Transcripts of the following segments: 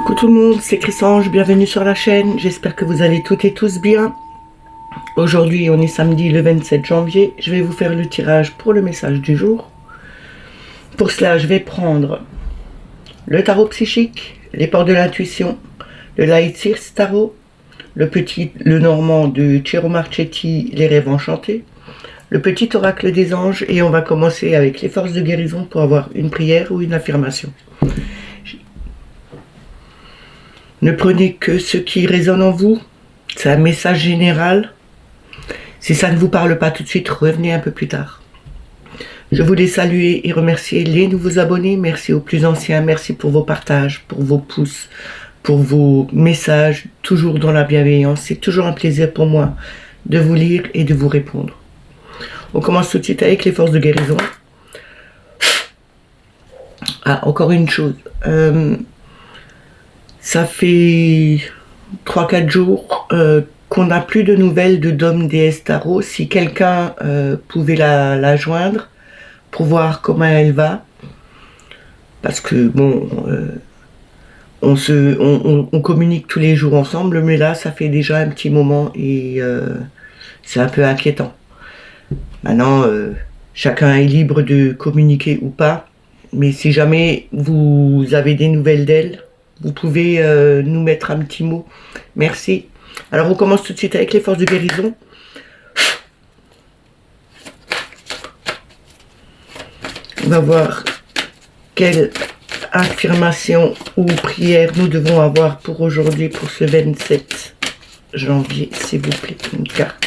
Coucou tout le monde, c'est Chrysange, bienvenue sur la chaîne, j'espère que vous allez toutes et tous bien. Aujourd'hui on est samedi le 27 janvier, je vais vous faire le tirage pour le message du jour. Pour cela je vais prendre le tarot psychique, les portes de l'intuition, le Light Seers Tarot, le normand de Ciro Marchetti, les rêves enchantés, le petit oracle des anges et on va commencer avec les forces de guérison pour avoir une prière ou une affirmation. Ne prenez que ce qui résonne en vous, c'est un message général. Si ça ne vous parle pas tout de suite, revenez un peu plus tard. Je voulais saluer et remercier les nouveaux abonnés, merci aux plus anciens, merci pour vos partages, pour vos pouces, pour vos messages, toujours dans la bienveillance. C'est toujours un plaisir pour moi de vous lire et de vous répondre. On commence tout de suite avec les forces de guérison. Ah, encore une chose. Ça fait 3-4 jours qu'on n'a plus de nouvelles de Dom Déesse Tarot. Si quelqu'un pouvait la joindre pour voir comment elle va. Parce que bon, on communique tous les jours ensemble, mais là ça fait déjà un petit moment et c'est un peu inquiétant. Maintenant, chacun est libre de communiquer ou pas. Mais si jamais vous avez des nouvelles d'elle, vous pouvez nous mettre un petit mot. Merci. Alors on commence tout de suite avec les forces de guérison. On va voir quelle affirmation ou prière nous devons avoir pour aujourd'hui, pour ce 27 janvier, s'il vous plaît. Une carte.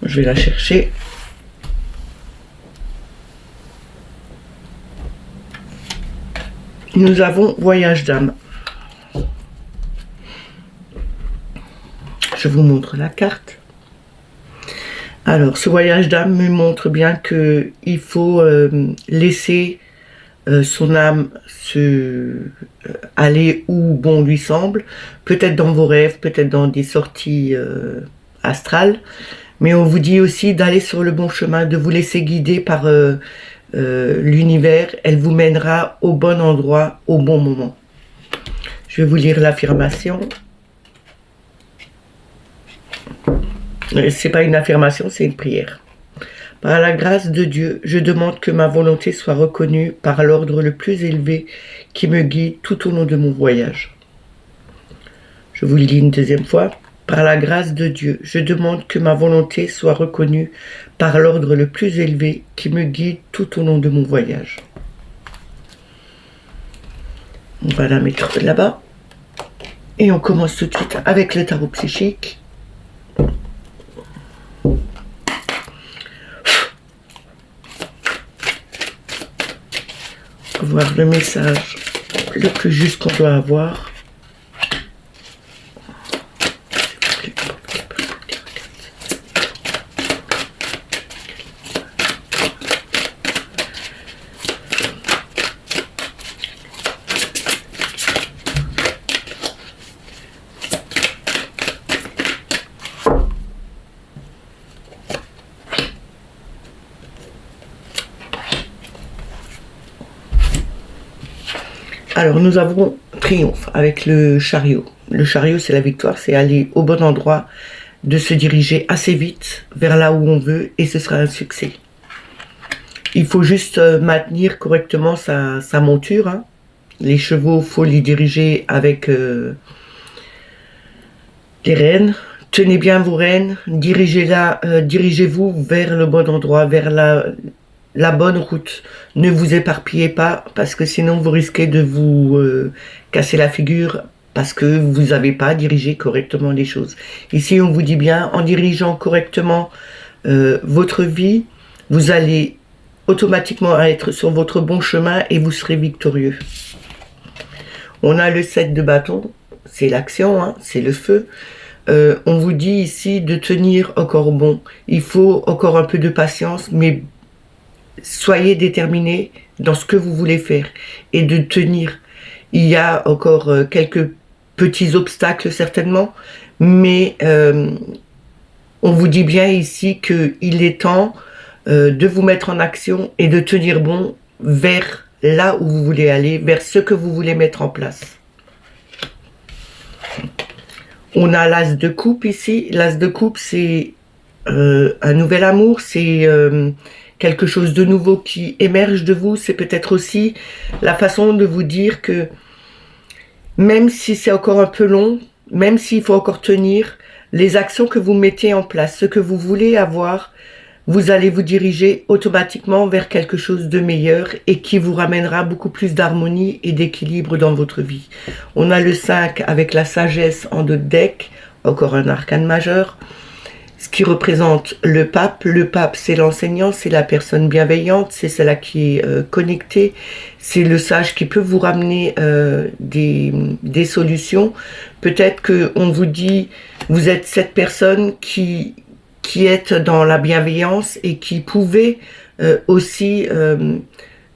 Je vais la chercher. Nous avons voyage d'âme. Je vous montre la carte. Alors, ce voyage d'âme me montre bien que il faut laisser son âme aller où bon lui semble. Peut-être dans vos rêves, peut-être dans des sorties astrales. Mais on vous dit aussi d'aller sur le bon chemin, de vous laisser guider par l'univers. Elle vous mènera au bon endroit, au bon moment. Je vais vous lire l'affirmation. C'est pas une affirmation, c'est une prière. Par la grâce de Dieu, je demande que ma volonté soit reconnue par l'ordre le plus élevé qui me guide tout au long de mon voyage. Je vous le dis une deuxième fois. Par la grâce de Dieu, je demande que ma volonté soit reconnue par l'ordre le plus élevé qui me guide tout au long de mon voyage. On va la mettre là-bas. Et on commence tout de suite avec le tarot psychique. On va voir le message le plus juste qu'on doit avoir. Alors, nous avons triomphe avec le chariot. Le chariot, c'est la victoire, c'est aller au bon endroit, de se diriger assez vite vers là où on veut et ce sera un succès. Il faut juste maintenir correctement sa monture. Hein. Les chevaux, il faut les diriger avec les rênes. Tenez bien vos rênes, dirigez-vous vers le bon endroit, vers la bonne route. Ne vous éparpillez pas parce que sinon vous risquez de vous casser la figure parce que vous n'avez pas dirigé correctement les choses. Ici on vous dit bien, en dirigeant correctement votre vie, vous allez automatiquement être sur votre bon chemin et vous serez victorieux. On a le 7 de bâton, c'est l'action, hein, c'est le feu. On vous dit ici de tenir encore bon. Il faut encore un peu de patience, mais soyez déterminés dans ce que vous voulez faire et de tenir. Il y a encore quelques petits obstacles certainement, mais on vous dit bien ici qu'il est temps de vous mettre en action et de tenir bon vers là où vous voulez aller, vers ce que vous voulez mettre en place. On a l'as de coupe ici. L'as de coupe, c'est un nouvel amour, c'est quelque chose de nouveau qui émerge de vous. C'est peut-être aussi la façon de vous dire que même si c'est encore un peu long, même s'il faut encore tenir, les actions que vous mettez en place, ce que vous voulez avoir, vous allez vous diriger automatiquement vers quelque chose de meilleur et qui vous ramènera beaucoup plus d'harmonie et d'équilibre dans votre vie. On a le 5 avec la sagesse en 2 decks, encore un arcane majeur, ce qui représente le pape. Le pape, c'est l'enseignant, c'est la personne bienveillante, c'est celle qui est connectée, c'est le sage qui peut vous ramener des solutions. Peut-être qu'on vous dit, vous êtes cette personne qui est dans la bienveillance et qui pouvait aussi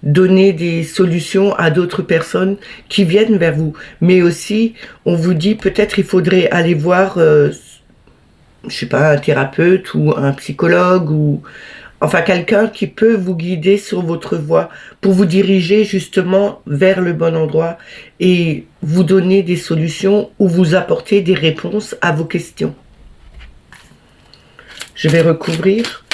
donner des solutions à d'autres personnes qui viennent vers vous. Mais aussi, on vous dit peut-être il faudrait aller voir, je sais pas, un thérapeute ou un psychologue ou enfin quelqu'un qui peut vous guider sur votre voie pour vous diriger justement vers le bon endroit et vous donner des solutions ou vous apporter des réponses à vos questions. Je vais recouvrir.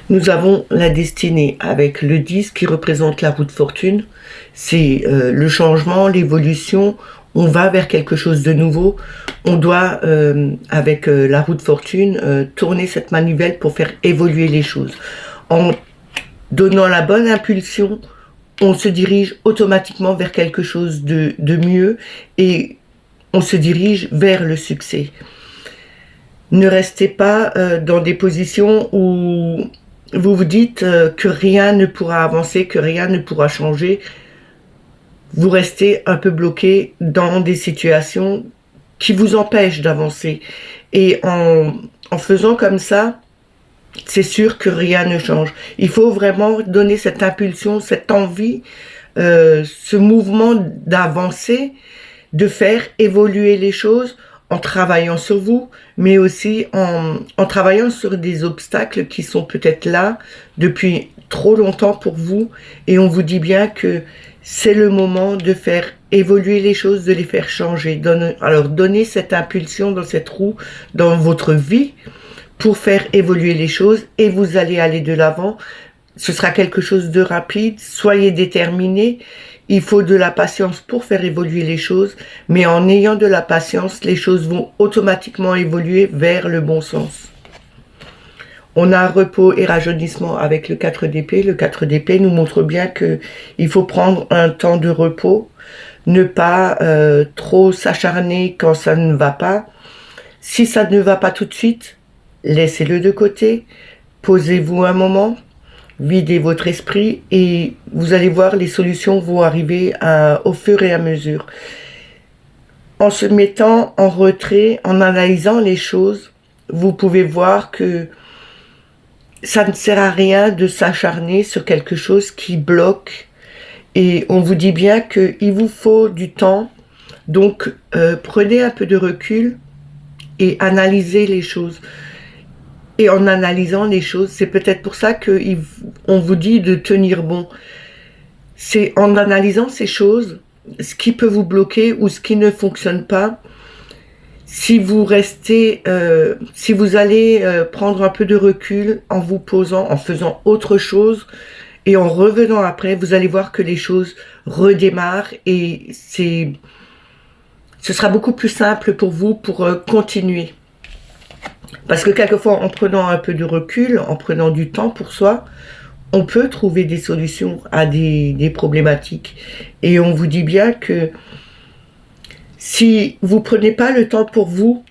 Nous avons la destinée avec le 10 qui représente la roue de fortune. C'est le changement, l'évolution. On va vers quelque chose de nouveau. On doit, avec la roue de fortune, tourner cette manivelle pour faire évoluer les choses. En donnant la bonne impulsion, on se dirige automatiquement vers quelque chose de mieux et on se dirige vers le succès. Ne restez pas dans des positions où vous vous dites que rien ne pourra avancer, que rien ne pourra changer. Vous restez un peu bloqué dans des situations qui vous empêchent d'avancer. Et en faisant comme ça, c'est sûr que rien ne change. Il faut vraiment donner cette impulsion, cette envie, ce mouvement d'avancer, de faire évoluer les choses en travaillant sur vous, mais aussi en travaillant sur des obstacles qui sont peut-être là depuis trop longtemps pour vous. Et on vous dit bien que c'est le moment de faire évoluer les choses, de les faire changer. Alors donnez cette impulsion dans cette roue, dans votre vie, pour faire évoluer les choses et vous allez aller de l'avant. Ce sera quelque chose de rapide, soyez déterminés. Il faut de la patience pour faire évoluer les choses, mais en ayant de la patience, les choses vont automatiquement évoluer vers le bon sens. On a repos et rajeunissement avec le 4 d'épée. Le 4 d'épée nous montre bien qu'il faut prendre un temps de repos, ne pas trop s'acharner quand ça ne va pas. Si ça ne va pas tout de suite, laissez-le de côté, posez-vous un moment, videz votre esprit et vous allez voir les solutions vont arriver au fur et à mesure. En se mettant en retrait, en analysant les choses, vous pouvez voir que ça ne sert à rien de s'acharner sur quelque chose qui bloque. Et on vous dit bien qu'il vous faut du temps. Donc, prenez un peu de recul et analysez les choses. Et en analysant les choses, c'est peut-être pour ça qu'on vous dit de tenir bon. C'est en analysant ces choses, ce qui peut vous bloquer ou ce qui ne fonctionne pas. Si vous restez, si vous allez prendre un peu de recul en vous posant, en faisant autre chose et en revenant après, vous allez voir que les choses redémarrent et ce sera beaucoup plus simple pour vous pour continuer. Parce que quelquefois, en prenant un peu de recul, en prenant du temps pour soi, on peut trouver des solutions à des problématiques. Et on vous dit bien que si vous ne prenez pas le temps pour vous,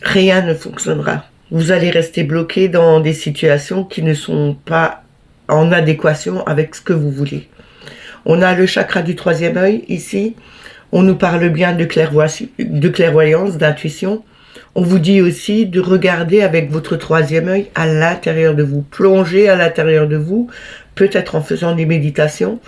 rien ne fonctionnera. Vous allez rester bloqué dans des situations qui ne sont pas en adéquation avec ce que vous voulez. On a le chakra du troisième œil ici. On nous parle bien de clairvoyance, d'intuition. On vous dit aussi de regarder avec votre troisième œil à l'intérieur de vous, plonger à l'intérieur de vous, peut-être en faisant des méditations.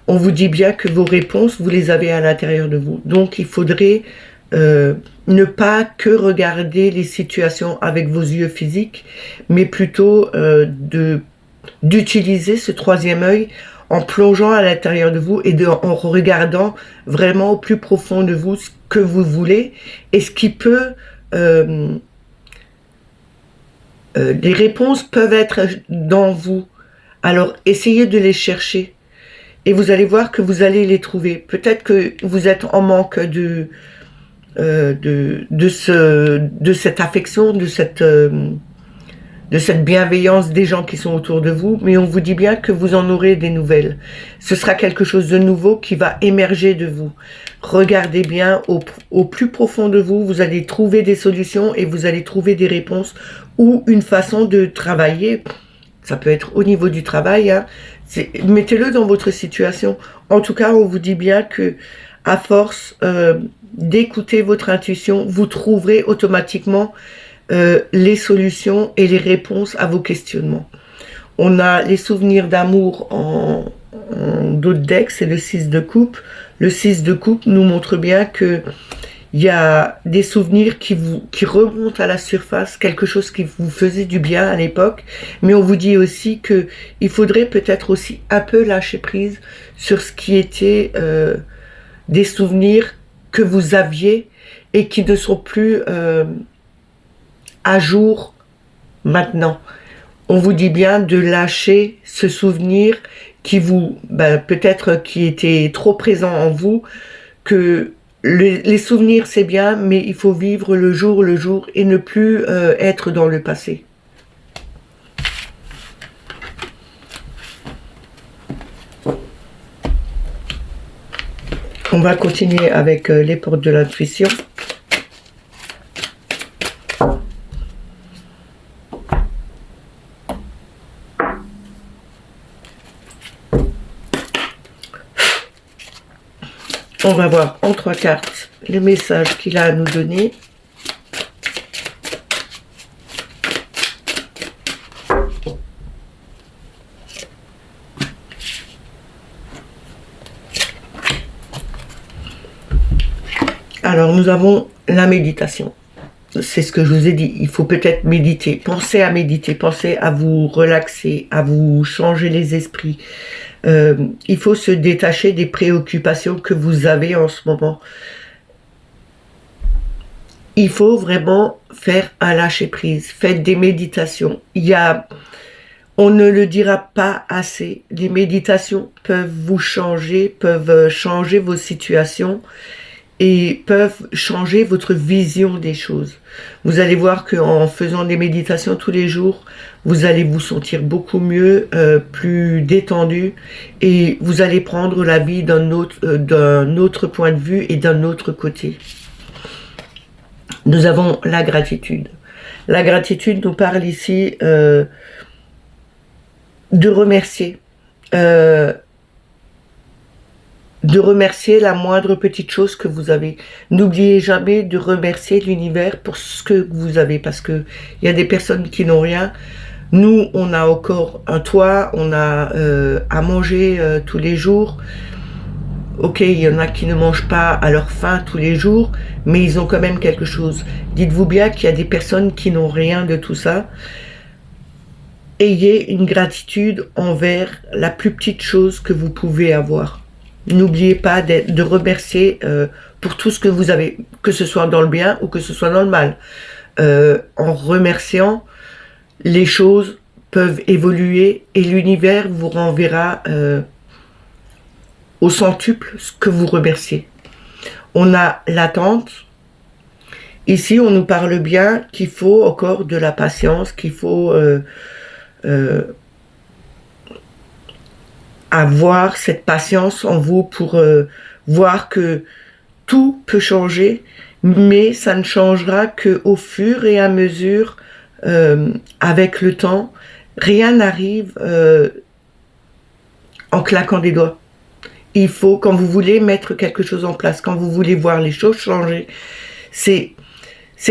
On vous dit bien que vos réponses, vous les avez à l'intérieur de vous. Donc il faudrait ne pas que regarder les situations avec vos yeux physiques, mais plutôt d'utiliser ce troisième œil en plongeant à l'intérieur de vous et en regardant vraiment au plus profond de vous ce que vous voulez et ce qui peut... les réponses peuvent être dans vous. Alors essayez de les chercher et vous allez voir que vous allez les trouver. Peut-être que vous êtes en manque de cette affection, de cette bienveillance des gens qui sont autour de vous, mais on vous dit bien que vous en aurez des nouvelles. Ce sera quelque chose de nouveau qui va émerger de vous. Regardez bien au plus profond de vous, vous allez trouver des solutions et vous allez trouver des réponses ou une façon de travailler. Ça peut être au niveau du travail, hein. Mettez-le dans votre situation. En tout cas, on vous dit bien que à force d'écouter votre intuition, vous trouverez automatiquement les solutions et les réponses à vos questionnements. On a les souvenirs d'amour en dos de deck, c'est le 6 de coupe. Le 6 de coupe nous montre bien que il y a des souvenirs qui remontent à la surface, quelque chose qui vous faisait du bien à l'époque, mais on vous dit aussi que il faudrait peut-être aussi un peu lâcher prise sur ce qui était des souvenirs que vous aviez et qui ne sont plus à jour maintenant. On vous dit bien de lâcher ce souvenir qui vous, peut-être qui était trop présent en vous, que les souvenirs c'est bien, mais il faut vivre le jour et ne plus être dans le passé. On va continuer avec les portes de l'intuition. On va voir en 3 cartes le message qu'il a à nous donner. Alors, nous avons la méditation. C'est ce que je vous ai dit. Il faut peut-être méditer. Pensez à méditer. Pensez à vous relaxer, à vous changer les esprits. Il faut se détacher des préoccupations que vous avez en ce moment. Il faut vraiment faire un lâcher-prise. Faites des méditations. On ne le dira pas assez. Les méditations peuvent vous changer, peuvent changer vos situations et peuvent changer votre vision des choses. Vous allez voir qu'en faisant des méditations tous les jours, vous allez vous sentir beaucoup mieux, plus détendu, et vous allez prendre la vie d'un autre point de vue et d'un autre côté. Nous avons la gratitude. La gratitude nous parle ici de remercier. De remercier la moindre petite chose que vous avez. N'oubliez jamais de remercier l'univers pour ce que vous avez, parce que il y a des personnes qui n'ont rien. Nous, on a encore un toit, on a à manger tous les jours. Ok, il y en a qui ne mangent pas à leur faim tous les jours, mais ils ont quand même quelque chose. Dites-vous bien qu'il y a des personnes qui n'ont rien de tout ça. Ayez une gratitude envers la plus petite chose que vous pouvez avoir. N'oubliez pas de remercier pour tout ce que vous avez, que ce soit dans le bien ou que ce soit dans le mal. En remerciant, les choses peuvent évoluer et l'univers vous renverra au centuple ce que vous remerciez. On a l'attente. Ici, on nous parle bien qu'il faut encore de la patience, qu'il faut avoir cette patience en vous pour voir que tout peut changer, mais ça ne changera qu'au fur et à mesure, avec le temps. Rien n'arrive en claquant des doigts. il faut, quand vous voulez mettre quelque chose en place, quand vous voulez voir les choses changer, c'est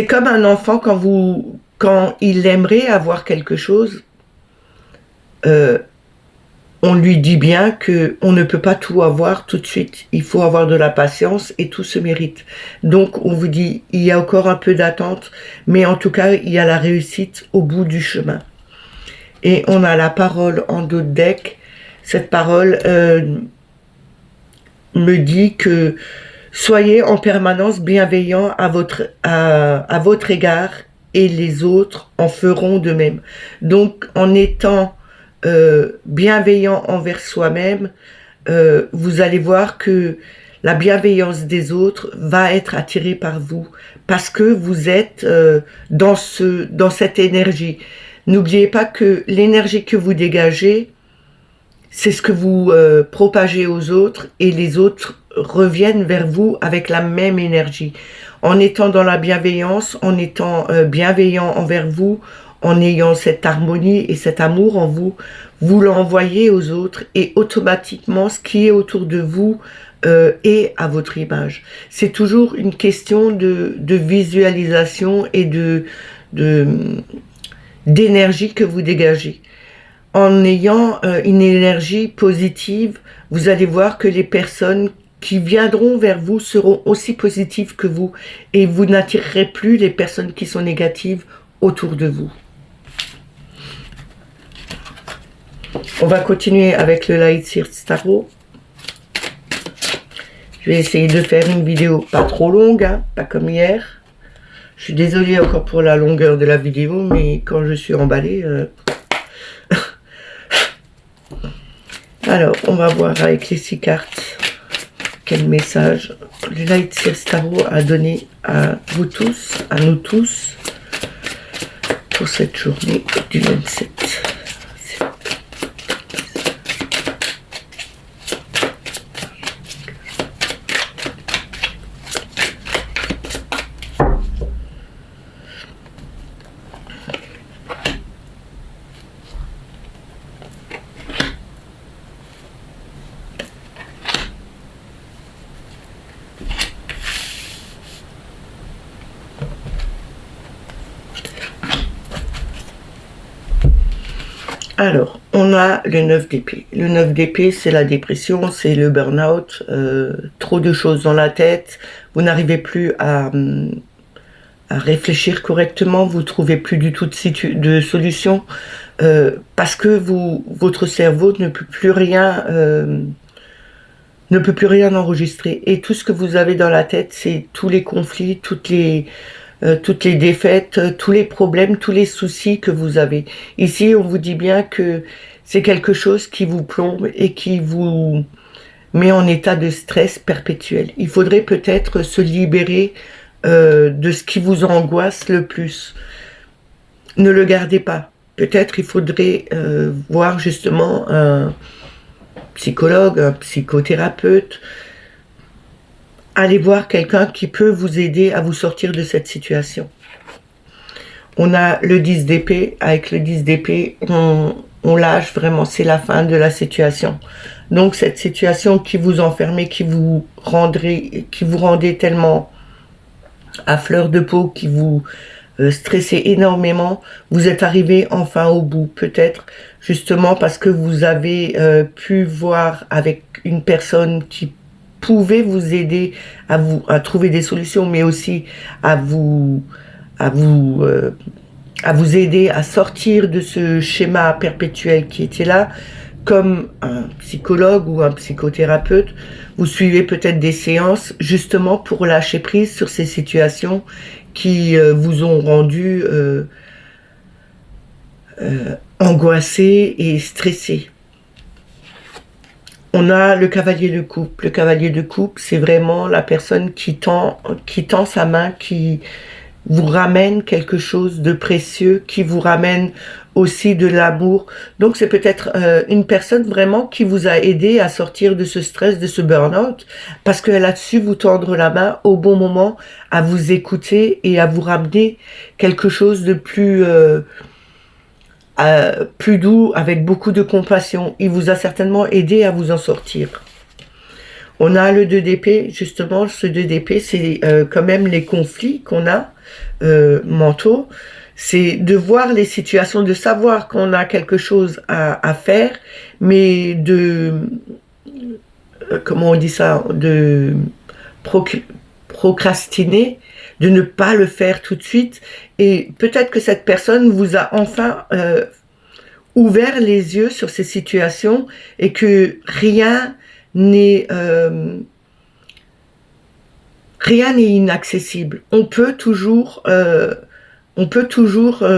comme un enfant quand il aimerait avoir quelque chose, on lui dit bien que on ne peut pas tout avoir tout de suite. Il faut avoir de la patience et tout se mérite. Donc on vous dit, il y a encore un peu d'attente, mais en tout cas, il y a la réussite au bout du chemin. Et on a la parole en dos de deck. Cette parole me dit que soyez en permanence bienveillant à votre égard et les autres en feront de même. Donc en étant bienveillant envers soi-même, vous allez voir que la bienveillance des autres va être attirée par vous parce que vous êtes dans cette énergie. N'oubliez pas que l'énergie que vous dégagez, c'est ce que vous propagez aux autres et les autres reviennent vers vous avec la même énergie. En étant dans la bienveillance, en étant bienveillant envers vous, en ayant cette harmonie et cet amour en vous, vous l'envoyez aux autres et automatiquement ce qui est autour de vous est à votre image. C'est toujours une question de visualisation et d'énergie que vous dégagez. En ayant une énergie positive, vous allez voir que les personnes qui viendront vers vous seront aussi positives que vous et vous n'attirerez plus les personnes qui sont négatives autour de vous. On va continuer avec le Light Seers Tarot. Je vais essayer de faire une vidéo pas trop longue, hein, pas comme hier. Je suis désolée encore pour la longueur de la vidéo, mais quand je suis emballée... Alors, on va voir avec les 6 cartes quel message le Light Seers Tarot a donné à vous tous, à nous tous, pour cette journée du 27. Alors, on a le 9 d'épée. Le 9 d'épée, c'est la dépression, c'est le burn-out, trop de choses dans la tête, vous n'arrivez plus à réfléchir correctement, vous ne trouvez plus du tout de solution, parce que votre cerveau ne peut plus rien enregistrer. Et tout ce que vous avez dans la tête, c'est tous les conflits, toutes les défaites, tous les problèmes, tous les soucis que vous avez. Ici, on vous dit bien que c'est quelque chose qui vous plombe et qui vous met en état de stress perpétuel. Il faudrait peut-être se libérer de ce qui vous angoisse le plus. Ne le gardez pas. Peut-être il faudrait voir justement un psychologue, un psychothérapeute. Allez voir quelqu'un qui peut vous aider à vous sortir de cette situation. On a le 10 d'épée. Avec le 10 d'épée, on lâche vraiment, c'est la fin de la situation. Donc cette situation qui vous enfermait, qui vous rendait tellement à fleur de peau, qui vous stressait énormément, vous êtes arrivé enfin au bout. Peut-être justement parce que vous avez pu voir avec une personne qui pouvez vous aider à trouver des solutions, mais aussi à vous aider à sortir de ce schéma perpétuel qui était là, comme un psychologue ou un psychothérapeute. Vous suivez peut-être des séances justement pour lâcher prise sur ces situations qui vous ont rendu angoissé et stressé. On a le cavalier de coupe. Le cavalier de coupe, c'est vraiment la personne qui tend sa main, qui vous ramène quelque chose de précieux, qui vous ramène aussi de l'amour. Donc c'est peut-être une personne vraiment qui vous a aidé à sortir de ce stress, de ce burn-out, parce qu'elle a su vous tendre la main au bon moment, à vous écouter et à vous ramener quelque chose de plus doux, avec beaucoup de compassion. Il vous a certainement aidé à vous en sortir. On a le 2 d'épée, justement, ce 2 d'épée, c'est quand même les conflits qu'on a mentaux. C'est de voir les situations, de savoir qu'on a quelque chose à faire, mais de, comment on dit ça, de procrastiner, de ne pas le faire tout de suite. Et peut-être que cette personne vous a enfin ouvert les yeux sur ces situations et que rien n'est inaccessible. On peut toujours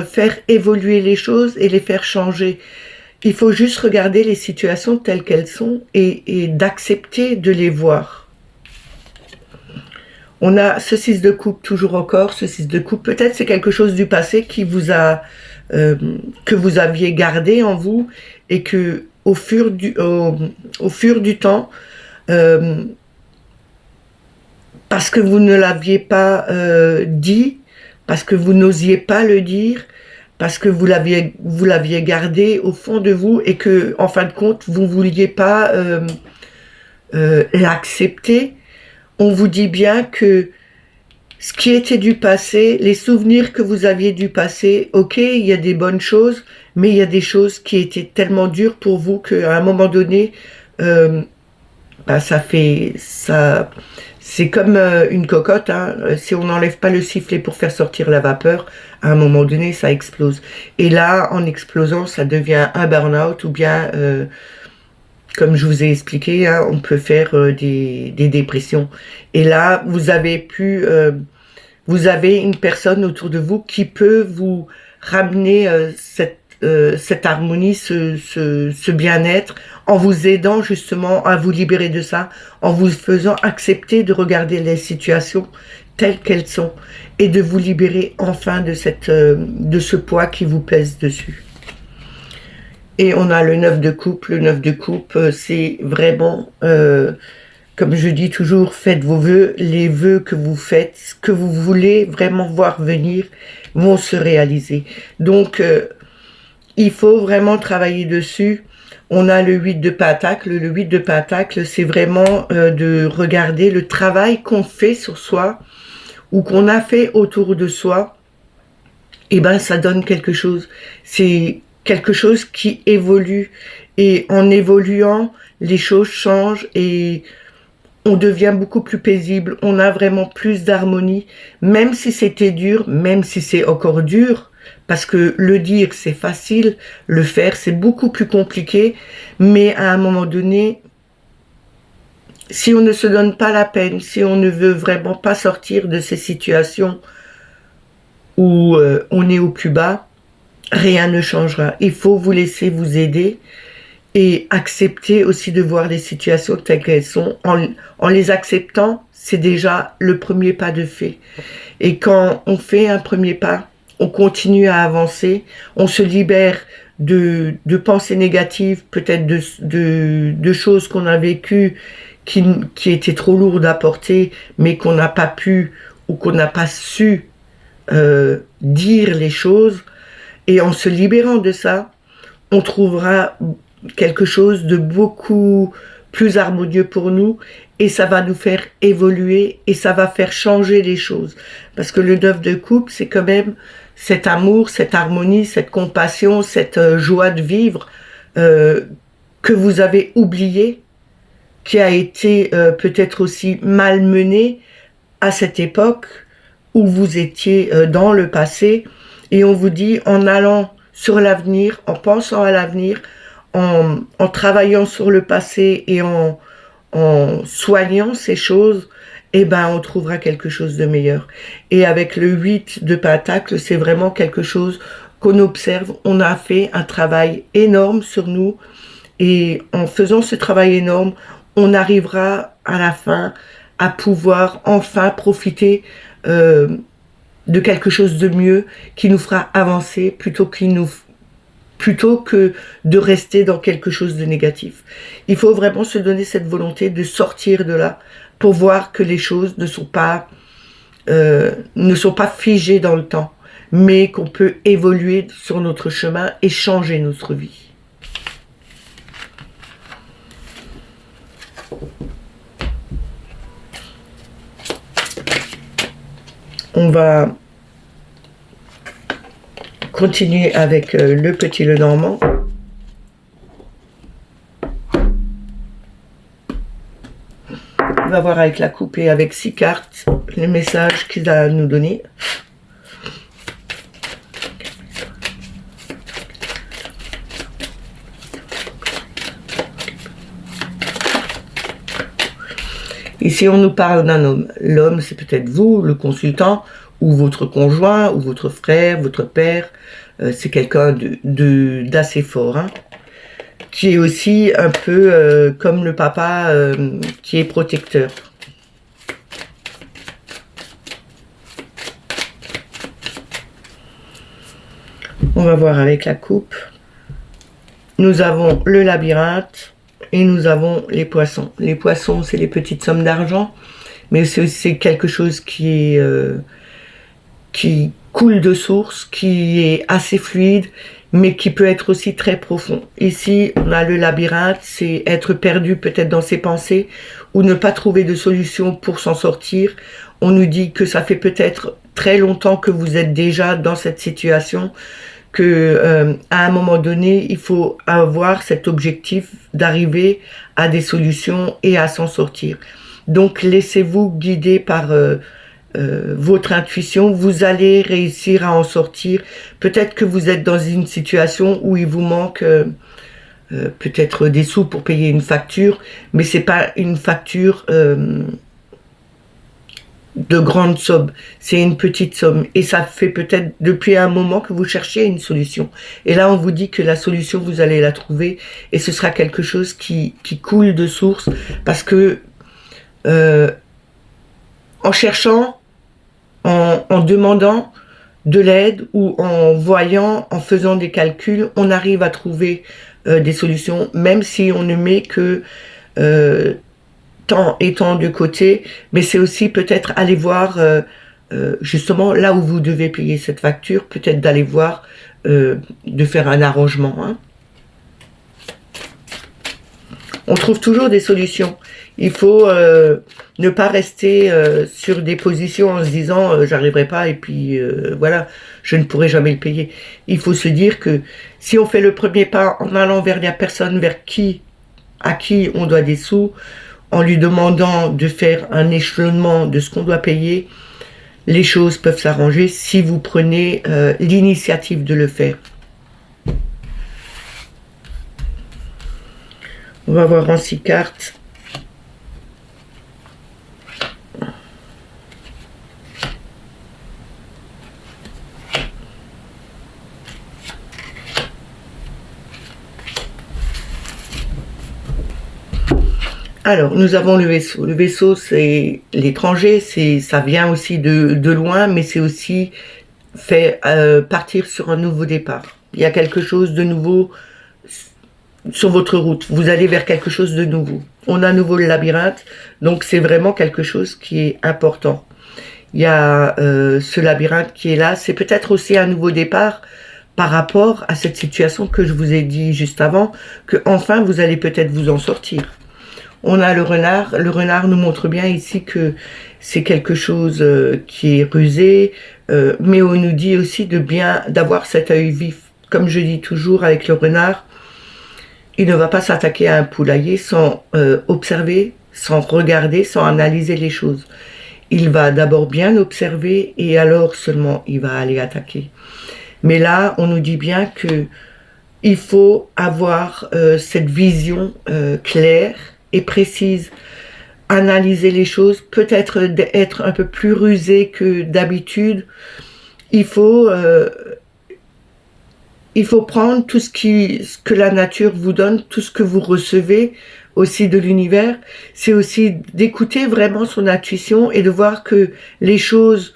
faire évoluer les choses et les faire changer. Il faut juste regarder les situations telles qu'elles sont et d'accepter de les voir. On a ce 6 de coupe, toujours encore, ce 6 de coupe. Peut-être c'est quelque chose du passé qui vous a, que vous aviez gardé en vous et que au fur du temps, parce que vous ne l'aviez pas dit, parce que vous n'osiez pas le dire, parce que vous l'aviez gardé au fond de vous et que, en fin de compte, vous ne vouliez pas l'accepter. On vous dit bien que ce qui était du passé, les souvenirs que vous aviez du passé, ok, il y a des bonnes choses, mais il y a des choses qui étaient tellement dures pour vous qu'à un moment donné, bah, c'est comme une cocotte, hein. Si on n'enlève pas le sifflet pour faire sortir la vapeur, à un moment donné, ça explose. Et là, en explosant, ça devient un burn-out ou bien, comme je vous ai expliqué, hein, on peut faire des dépressions. Et là, vous avez une personne autour de vous qui peut vous ramener cette harmonie, ce bien-être, en vous aidant justement à vous libérer de ça, en vous faisant accepter de regarder les situations telles qu'elles sont et de vous libérer enfin de ce poids qui vous pèse dessus. Et on a le 9 de coupe. Le 9 de coupe, c'est vraiment, comme je dis toujours, faites vos vœux. Les vœux que vous faites, ce que vous voulez vraiment voir venir, vont se réaliser. Donc, il faut vraiment travailler dessus. On a le 8 de pentacle. Le 8 de pentacle, c'est vraiment de regarder le travail qu'on fait sur soi ou qu'on a fait autour de soi. Et ben, ça donne quelque chose. C'est quelque chose qui évolue. Et en évoluant, les choses changent et on devient beaucoup plus paisible. On a vraiment plus d'harmonie. Même si c'était dur, même si c'est encore dur, parce que le dire, c'est facile, le faire, c'est beaucoup plus compliqué. Mais à un moment donné, si on ne se donne pas la peine, si on ne veut vraiment pas sortir de ces situations où on est au plus bas, rien ne changera. Il faut vous laisser vous aider et accepter aussi de voir les situations telles qu'elles sont. En les acceptant, c'est déjà le premier pas de fait. Et quand on fait un premier pas, on continue à avancer, on se libère de pensées négatives, peut-être de choses qu'on a vécues qui étaient trop lourdes à porter, mais qu'on n'a pas pu ou qu'on n'a pas su dire les choses. Et en se libérant de ça, on trouvera quelque chose de beaucoup plus harmonieux pour nous et ça va nous faire évoluer et ça va faire changer les choses. Parce que le 9 de coupe, c'est quand même cet amour, cette harmonie, cette compassion, cette joie de vivre que vous avez oublié, qui a été peut-être aussi malmenée à cette époque où vous étiez dans le passé. Et on vous dit, en allant sur l'avenir, en pensant à l'avenir, en travaillant sur le passé et en soignant ces choses, eh ben, on trouvera quelque chose de meilleur. Et avec le 8 de pentacle, c'est vraiment quelque chose qu'on observe. On a fait un travail énorme sur nous. Et en faisant ce travail énorme, on arrivera à la fin à pouvoir enfin profiter de quelque chose de mieux qui nous fera avancer plutôt que de rester dans quelque chose de négatif. Il faut vraiment se donner cette volonté de sortir de là pour voir que les choses ne sont pas figées dans le temps, mais qu'on peut évoluer sur notre chemin et changer notre vie. On va continuer avec le petit Lenormand. On va voir avec la coupe et avec 6 cartes les messages qu'il a à nous donner. Ici, on nous parle d'un homme. L'homme, c'est peut-être vous, le consultant, ou votre conjoint, ou votre frère, votre père. C'est quelqu'un d'assez fort, hein, qui est aussi un peu comme le papa qui est protecteur. On va voir avec la coupe. Nous avons le labyrinthe. Et nous avons les poissons. Les poissons, c'est les petites sommes d'argent, mais c'est quelque chose qui coule de source, qui est assez fluide, mais qui peut être aussi très profond. Ici, on a le labyrinthe, c'est être perdu peut-être dans ses pensées, ou ne pas trouver de solution pour s'en sortir. On nous dit que ça fait peut-être très longtemps que vous êtes déjà dans cette situation, que à un moment donné, il faut avoir cet objectif d'arriver à des solutions et à s'en sortir. Donc, laissez-vous guider par votre intuition. Vous allez réussir à en sortir. Peut-être que vous êtes dans une situation où il vous manque peut-être des sous pour payer une facture, mais c'est pas une facture de grande somme, c'est une petite somme, et ça fait peut-être depuis un moment que vous cherchez une solution, et là on vous dit que la solution vous allez la trouver, et ce sera quelque chose qui coule de source, parce que en cherchant, en demandant de l'aide, ou en voyant, en faisant des calculs, on arrive à trouver des solutions, même si on ne met que temps et temps de côté, mais c'est aussi peut-être aller voir justement là où vous devez payer cette facture, peut-être d'aller voir, de faire un arrangement, hein. On trouve toujours des solutions. Il faut ne pas rester sur des positions en se disant j'arriverai pas et puis voilà, je ne pourrai jamais le payer. Il faut se dire que si on fait le premier pas en allant vers la personne à qui on doit des sous, en lui demandant de faire un échelonnement de ce qu'on doit payer, les choses peuvent s'arranger si vous prenez l'initiative de le faire. On va voir en 6 cartes. Alors, nous avons le vaisseau. Le vaisseau, c'est l'étranger, ça vient aussi de loin, mais c'est aussi fait partir sur un nouveau départ. Il y a quelque chose de nouveau sur votre route. Vous allez vers quelque chose de nouveau. On a à nouveau le labyrinthe, donc c'est vraiment quelque chose qui est important. Il y a ce labyrinthe qui est là. C'est peut-être aussi un nouveau départ par rapport à cette situation que je vous ai dit juste avant, que enfin vous allez peut-être vous en sortir. On a le renard. Le renard nous montre bien ici que c'est quelque chose qui est rusé, mais on nous dit aussi d'avoir cet œil vif. Comme je dis toujours avec le renard, il ne va pas s'attaquer à un poulailler sans observer, sans regarder, sans analyser les choses. Il va d'abord bien observer et alors seulement il va aller attaquer. Mais là, on nous dit bien que il faut avoir cette vision claire et précise, analyser les choses, peut-être être un peu plus rusé que d'habitude. Il faut prendre tout ce que la nature vous donne, tout ce que vous recevez aussi de l'univers. C'est aussi d'écouter vraiment son intuition et de voir que les choses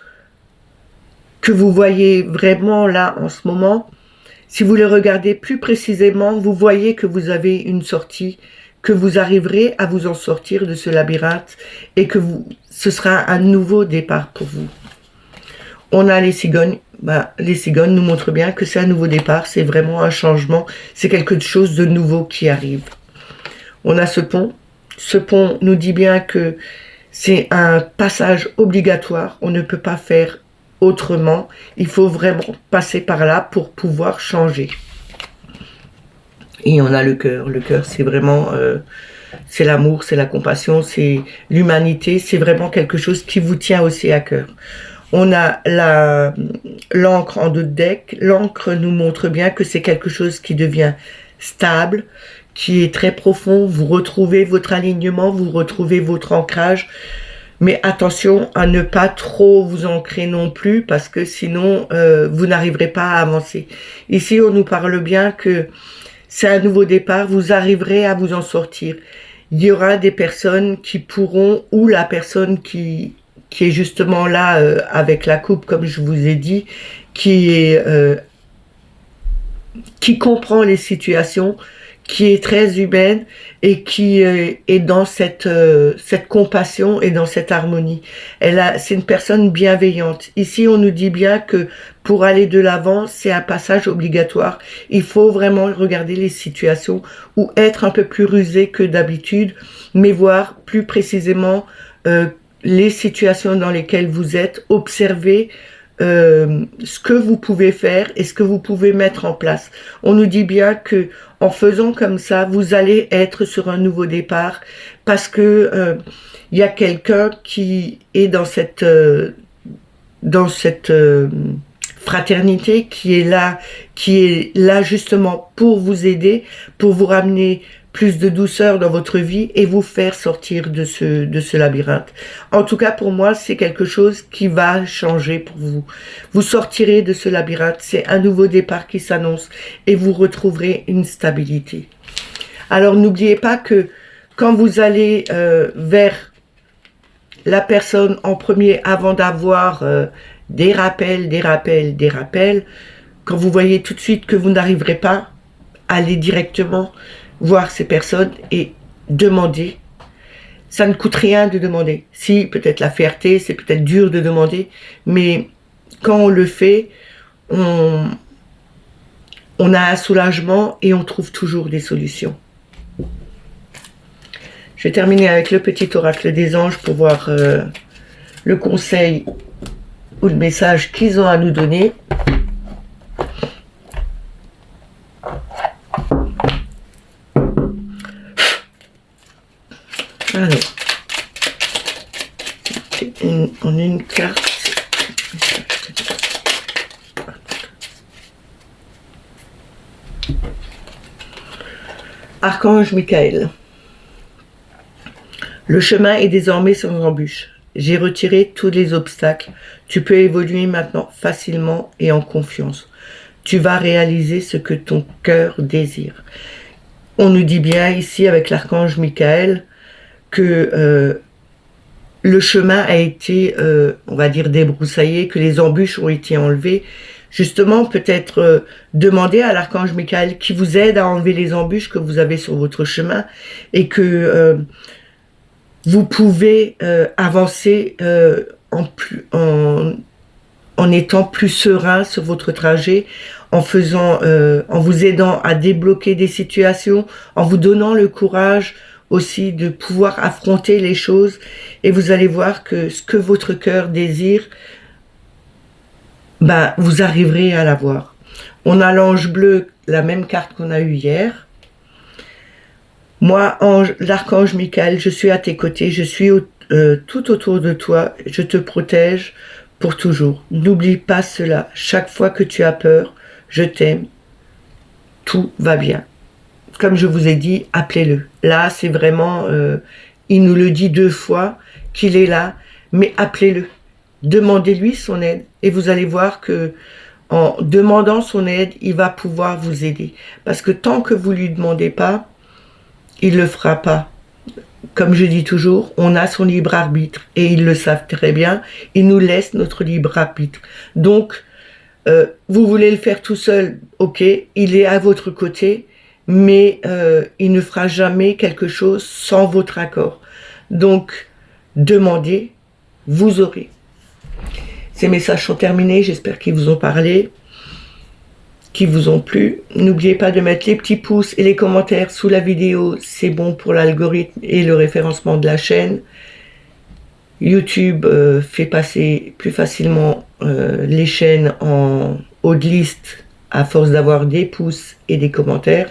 que vous voyez vraiment là en ce moment, si vous les regardez plus précisément, vous voyez que vous avez une sortie, que vous arriverez à vous en sortir de ce labyrinthe et que ce sera un nouveau départ pour vous. On a les cigognes. Les cigognes nous montrent bien que c'est un nouveau départ, c'est vraiment un changement, c'est quelque chose de nouveau qui arrive. On a ce pont. Ce pont nous dit bien que c'est un passage obligatoire. On ne peut pas faire autrement. Il faut vraiment passer par là pour pouvoir changer. Et on a le cœur. Le cœur, c'est vraiment... c'est l'amour, c'est la compassion, c'est l'humanité. C'est vraiment quelque chose qui vous tient aussi à cœur. On a l'encre en dos de deck. L'encre nous montre bien que c'est quelque chose qui devient stable, qui est très profond. Vous retrouvez votre alignement, vous retrouvez votre ancrage. Mais attention à ne pas trop vous ancrer non plus, parce que sinon, vous n'arriverez pas à avancer. Ici, on nous parle bien que c'est un nouveau départ, vous arriverez à vous en sortir. Il y aura des personnes qui pourront, ou la personne qui est justement là avec la coupe, comme je vous ai dit, qui comprend les situations, qui est très humaine et qui est dans cette compassion et dans cette harmonie. C'est une personne bienveillante. Ici, on nous dit bien que pour aller de l'avant, c'est un passage obligatoire. Il faut vraiment regarder les situations ou être un peu plus rusé que d'habitude, mais voir plus précisément les situations dans lesquelles vous êtes, observer ce que vous pouvez faire et ce que vous pouvez mettre en place. On nous dit bien que en faisant comme ça, vous allez être sur un nouveau départ parce que il y a quelqu'un qui est dans cette fraternité, qui est là justement pour vous aider, pour vous ramener plus de douceur dans votre vie et vous faire sortir de ce labyrinthe. En tout cas, pour moi, c'est quelque chose qui va changer pour vous. Vous sortirez de ce labyrinthe, c'est un nouveau départ qui s'annonce et vous retrouverez une stabilité. Alors, n'oubliez pas que quand vous allez vers la personne en premier, avant d'avoir des rappels, quand vous voyez tout de suite que vous n'arriverez pas, allez directement voir ces personnes et demander. Ça ne coûte rien de demander. Si, peut-être la fierté, c'est peut-être dur de demander, mais quand on le fait, on a un soulagement et on trouve toujours des solutions. Je vais terminer avec le petit oracle des anges pour voir le conseil ou le message qu'ils ont à nous donner. Alors, on a une carte. Archange Michael. Le chemin est désormais sans embûche. J'ai retiré tous les obstacles. Tu peux évoluer maintenant facilement et en confiance. Tu vas réaliser ce que ton cœur désire. On nous dit bien ici avec l'archange Michael que le chemin a été, on va dire, débroussaillé, que les embûches ont été enlevées. Justement, peut-être demander à l'archange Michael qui vous aide à enlever les embûches que vous avez sur votre chemin et que vous pouvez avancer en étant plus serein sur votre trajet, en vous aidant à débloquer des situations, en vous donnant le courage aussi de pouvoir affronter les choses, et vous allez voir que ce que votre cœur désire, ben, vous arriverez à l'avoir. On a l'ange bleu, la même carte qu'on a eue hier. Moi, l'archange Michael, je suis à tes côtés, je suis tout autour de toi, je te protège pour toujours. N'oublie pas cela. Chaque fois que tu as peur, je t'aime, tout va bien. Comme je vous ai dit, appelez-le. Là, c'est vraiment, il nous le dit 2 fois qu'il est là, mais appelez-le. Demandez-lui son aide et vous allez voir que en demandant son aide, il va pouvoir vous aider. Parce que tant que vous lui demandez pas, il le fera pas. Comme je dis toujours, on a son libre arbitre et ils le savent très bien. Il nous laisse notre libre arbitre. Donc, vous voulez le faire tout seul, ok, il est à votre côté, mais il ne fera jamais quelque chose sans votre accord. Donc, demandez, vous aurez. Ces messages sont terminés, j'espère qu'ils vous ont parlé, qu'ils vous ont plu. N'oubliez pas de mettre les petits pouces et les commentaires sous la vidéo, c'est bon pour l'algorithme et le référencement de la chaîne. YouTube fait passer plus facilement les chaînes en haut de liste à force d'avoir des pouces et des commentaires.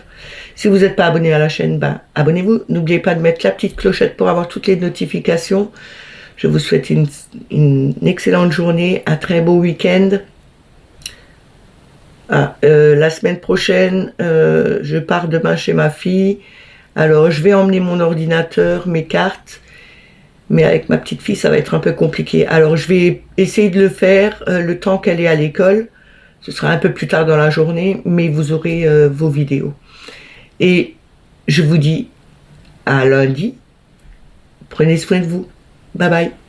Si vous n'êtes pas abonné à la chaîne, ben, abonnez-vous. N'oubliez pas de mettre la petite clochette pour avoir toutes les notifications. Je vous souhaite une excellente journée, un très beau week-end. La semaine prochaine, je pars demain chez ma fille. Alors, je vais emmener mon ordinateur, mes cartes, mais avec ma petite fille, ça va être un peu compliqué. Alors, je vais essayer de le faire le temps qu'elle est à l'école. Ce sera un peu plus tard dans la journée, mais vous aurez vos vidéos. Et je vous dis à lundi. Prenez soin de vous. Bye bye.